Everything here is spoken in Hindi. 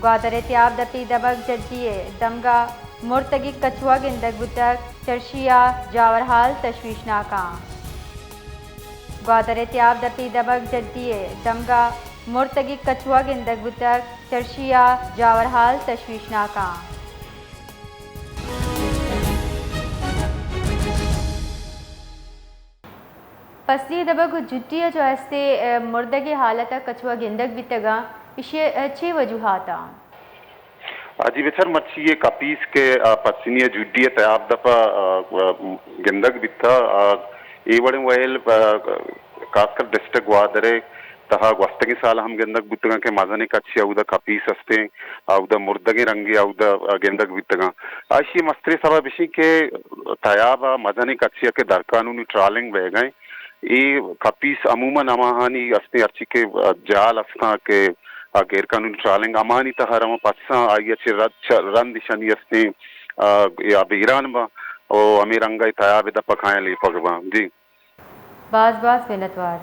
ग्वादरे त्याब दपी दबक जड्डिए दमगा मुर्तगी कछुआ गिंदक बुतक चर्शिया जावरहाल तशवीशनाका ग्वादरे त्याब दपी दबक जड्डिए दमगा मुर्तगी कछुआ गिंदक बुतक चर्शिया जावरहाल तशवीशनाका पसली दबक जुट्टिया जो हस्ते मुर्दगी हालत कछुआ गिंदक बितगा इसे छे वजूहाता अजी बेसर मच्छी ये कपीस के पत्सिनिया जुड्डिया तयाब दपा गिंदक बिता एवड़े वहेल खासकर डिस्ट्रिक्ट ग्वादरे तहा वस्तगी साल हम गिंदक बितगा के मजने कच्छी औदा कपीस हस्ते औदा मुर्दगी रंगी औदा गिंदक बितगा आशी मस्त्री सभा बिशी के तयाब मजने कच्छी के दरकानूनी ट्रालिंग बह गए ये कपीस अमूमन अमाहानी अस्ते अर्ची के जाल अस्ता के गैर कानूनी ट्रालिंग अमानी तहरम पत्सा आई अच्छे रन दिशनी अस्ते या ईरान बा ओ अमीर अंगाई तयाब द पखाए ले पगवा जी बाज बाज विनतवार।